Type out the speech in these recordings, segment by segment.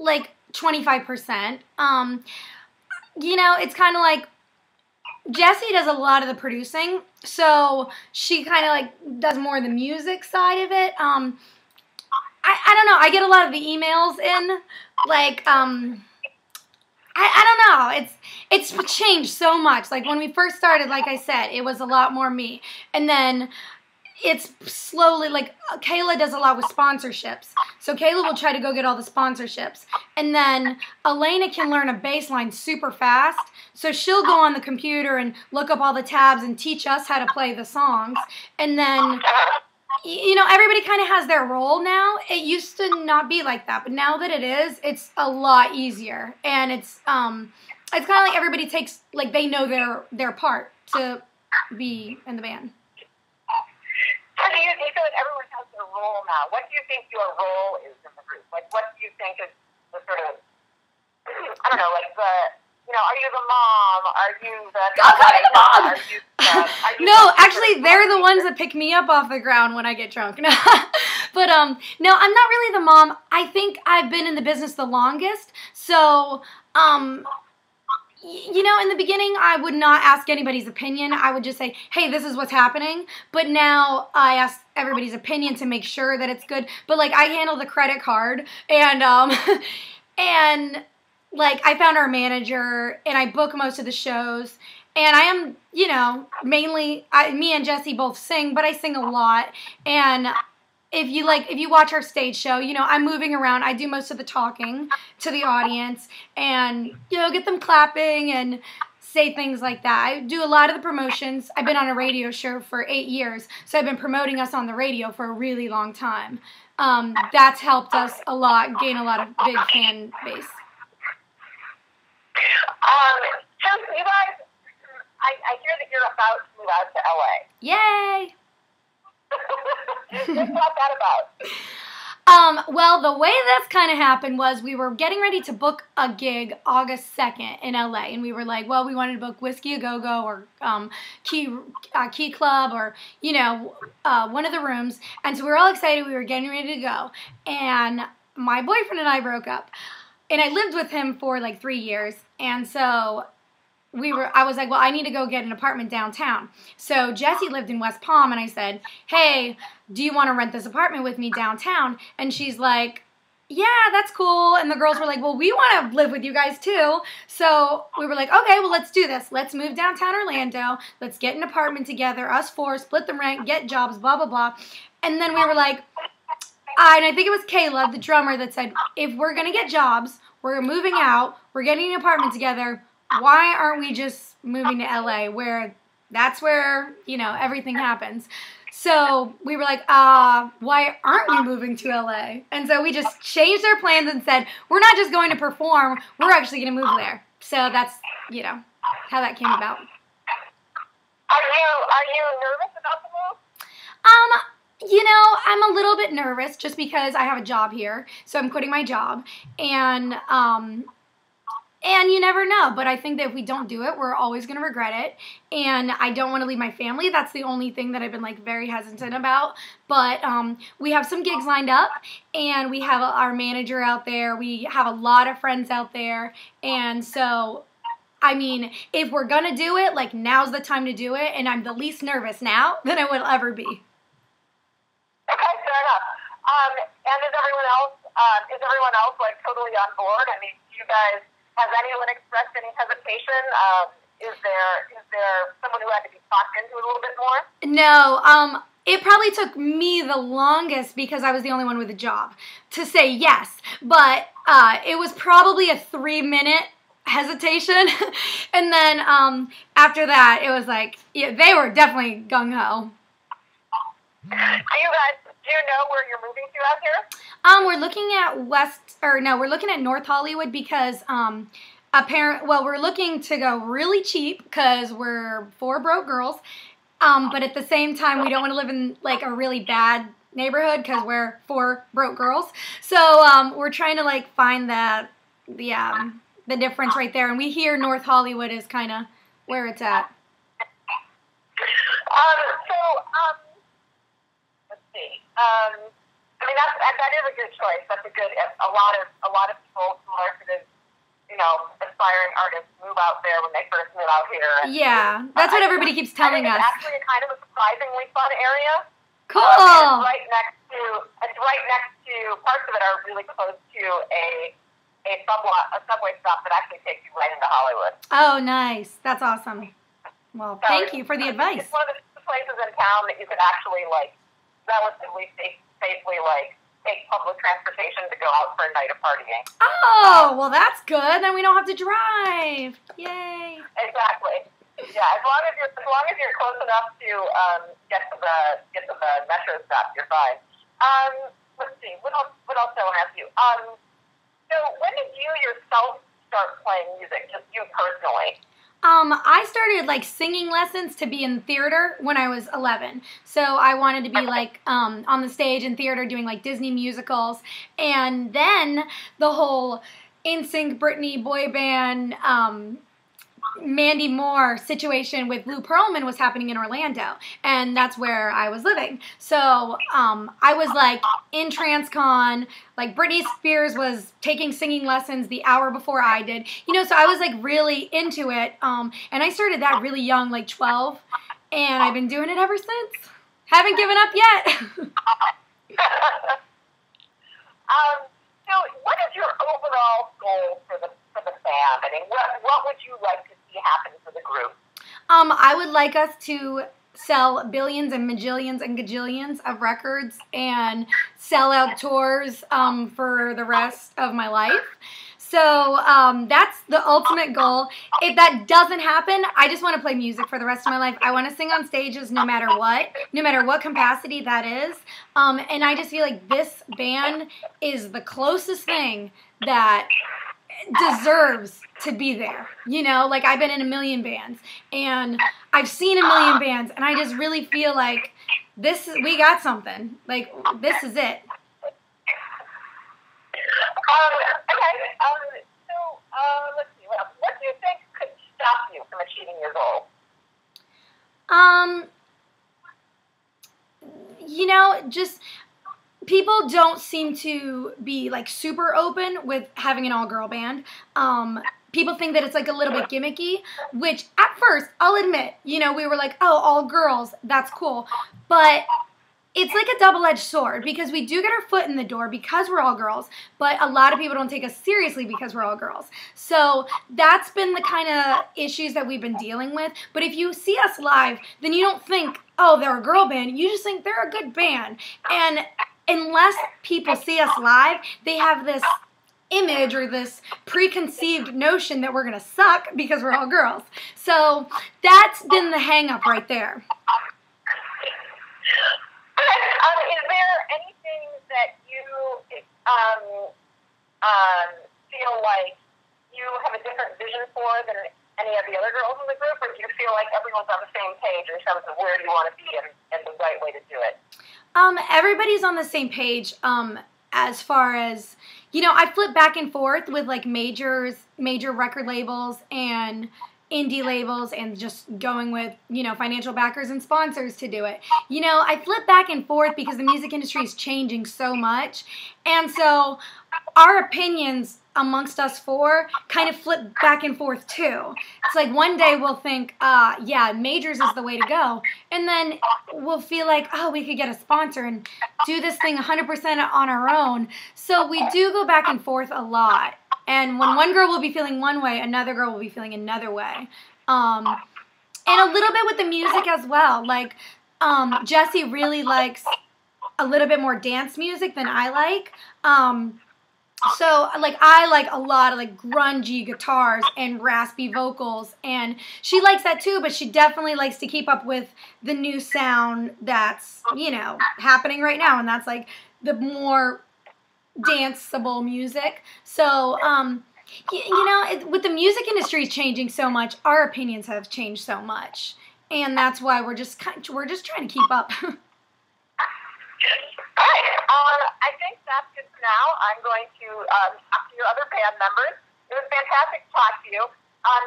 like 25%. You know, it's kind of like Jessie does a lot of the producing, so she kind of like does more of the music side of it. I don't know. I get a lot of the emails in, like, I don't know. It's changed so much. Like when we first started, like I said, it was a lot more me, and then it's slowly, like, Kayla does a lot with sponsorships. So Kayla will try to go get all the sponsorships. And then Elena can learn a bass line super fast. So she'll go on the computer and look up all the tabs and teach us how to play the songs. And then, you know, everybody kind of has their role now. It used to not be like that. But now that it is, it's a lot easier. And it's kind of like everybody takes, like, they know their part to be in the band. How do you feel like everyone has their role now? What do you think your role is in the group? Like, what do you think is the sort of, I don't know, like the, you know, are you the mom? Are you the... God, the mom! Are you no, actually, they're the ones that pick me up off the ground when I get drunk. But, no, I'm not really the mom. I think I've been in the business the longest. So, you know, in the beginning, I would not ask anybody's opinion. I would just say, hey, this is what's happening. But now I ask everybody's opinion to make sure that it's good. But, like, I handle the credit card. And, and, like, I found our manager, and I book most of the shows. And I am, you know, mainly, me and Jessie both sing, but I sing a lot. And if you watch our stage show, you know, I'm moving around. I do most of the talking to the audience and, you know, get them clapping and say things like that. I do a lot of the promotions. I've been on a radio show for 8 years, so I've been promoting us on the radio for a really long time. That's helped us a lot, gain a lot of big fan base. So you guys, I hear that you're about to move out to LA. Yay! What's that about? Well, the way that's kind of happened was we were getting ready to book a gig August 2nd in LA, and we were like, well, we wanted to book Whiskey A Go Go or Key Club or, you know, one of the rooms, and so we were all excited. We were getting ready to go, and my boyfriend and I broke up, and I lived with him for like 3 years, and so I was like, well, I need to go get an apartment downtown. So Jessie lived in West Palm, and I said, hey, do you want to rent this apartment with me downtown? And she's like, yeah, that's cool. And the girls were like, well, we want to live with you guys too. So we were like, okay, well, let's do this. Let's move downtown Orlando. Let's get an apartment together, us four, split the rent, get jobs, blah, blah, blah. And then we were like, and I think it was Kayla, the drummer, that said, if we're going to get jobs, we're moving out, we're getting an apartment together, why aren't we just moving to LA where that's where, you know, everything happens? So we were like, why aren't we moving to LA? And so we just changed our plans and said, we're not just going to perform, we're actually going to move there. So that's, you know, how that came about. Are you nervous about the move? You know, I'm a little bit nervous just because I have a job here. So I'm quitting my job. And you never know, but I think that if we don't do it, we're always going to regret it, and I don't want to leave my family. That's the only thing that I've been, like, very hesitant about, but we have some gigs lined up, and we have our manager out there. We have a lot of friends out there, and so, I mean, if we're going to do it, like, now's the time to do it, and I'm the least nervous now than I will ever be. Okay, fair enough. And is everyone else, like, totally on board? I mean, you guys... Has anyone expressed any hesitation? Is there someone who had to be talked into it a little bit more? No. It probably took me the longest because I was the only one with a job to say yes. But it was probably a 3-minute hesitation. And then after that, it was like, yeah, they were definitely gung-ho. Do you know where you're moving to out here? We're looking at we're looking at North Hollywood because we're looking to go really cheap because we're 4 broke girls. But at the same time, we don't want to live in like a really bad neighborhood because we're 4 broke girls. So we're trying to like find the difference right there. And we hear North Hollywood is kind of where it's at. Let's see. I mean, that is a good choice. That's a good. A lot of people who are sort of, aspiring artists move out there when they first move out here. And, yeah, that's what everybody keeps telling us. It's actually a kind of a surprisingly fun area. Cool. It's right next to parts of it are really close to a subway stop that actually takes you right into Hollywood. Oh, nice. That's awesome. Well, So thank you for the advice. It's one of the places in town that you could actually relatively safely take public transportation to go out for a night of partying. Oh, well, that's good. Then we don't have to drive. Yay. Exactly. Yeah, as long as you're close enough to get to the metro stop, you're fine. Let's see. What else do I want to ask you? So when did you yourself start playing music? Just you personally? I started singing lessons to be in theater when I was 11. So I wanted to be on the stage in theater doing Disney musicals. And then the whole NSYNC, Britney, boy band, Mandy Moore situation with Lou Pearlman was happening in Orlando, and that's where I was living. So I was in TransCon, Britney Spears was taking singing lessons the hour before I did, so I was really into it, and I started that really young, 12, and I've been doing it ever since. Haven't given up yet. So what is your overall goal for the band? I mean, what would you like to see happen for the group? I would like us to sell billions and majillions and gajillions of records and sell out tours for the rest of my life. So that's the ultimate goal. If that doesn't happen, I just want to play music for the rest of my life. I want to sing on stages no matter what capacity that is. And I just feel like this band is the closest thing that deserves to be there. I've been in a million bands and I've seen a million bands, and I just really feel like we got something. This is it. Okay. Let's see. What do you think could stop you from achieving your goal? Just people don't seem to be super open with having an all-girl band. People think that it's a little bit gimmicky, which at first, I'll admit, we were oh, all girls, that's cool. But it's a double-edged sword, because we do get our foot in the door because we're all girls, but a lot of people don't take us seriously because we're all girls. So that's been the kind of issues that we've been dealing with. But if you see us live, then you don't think, oh, they're a girl band. You just think they're a good band. And unless people see us live, they have this image or this preconceived notion that we're going to suck because we're all girls. So that's been the hang-up right there. Is there anything that you feel like you have a different vision for than any of the other girls in the group, or do you feel like everyone's on the same page in terms of where you want to be and the right way to do it? Everybody's on the same page as far as, I flip back and forth with major record labels and indie labels and just going with, financial backers and sponsors to do it. I flip back and forth because the music industry is changing so much. And so our opinions amongst us four kind of flip back and forth too. It's one day we'll think, yeah, majors is the way to go. And then we'll feel like, oh, we could get a sponsor and do this thing 100% on our own. So we do go back and forth a lot. And when one girl will be feeling one way, another girl will be feeling another way. And a little bit with the music as well. Jessie really likes a little bit more dance music than I like. So, I like a lot of, grungy guitars and raspy vocals, and she likes that too, but she definitely likes to keep up with the new sound that's, happening right now, and that's, the more danceable music. So, with the music industry changing so much, our opinions have changed so much, and that's why we're just trying to keep up. All right. I think that's good for now. I'm going to talk to your other band members. It was fantastic to talk to you.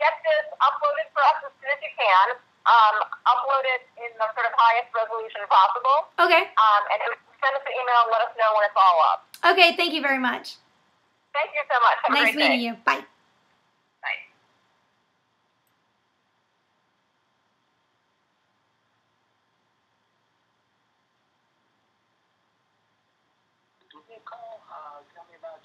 Get this uploaded for us as soon as you can. Upload it in the sort of highest resolution possible. Okay. And it was send us an email and let us know when it's all up. Okay, thank you very much. Thank you so much. Have a Nice great day. meeting you. Bye. Bye. Give me a call. Tell me about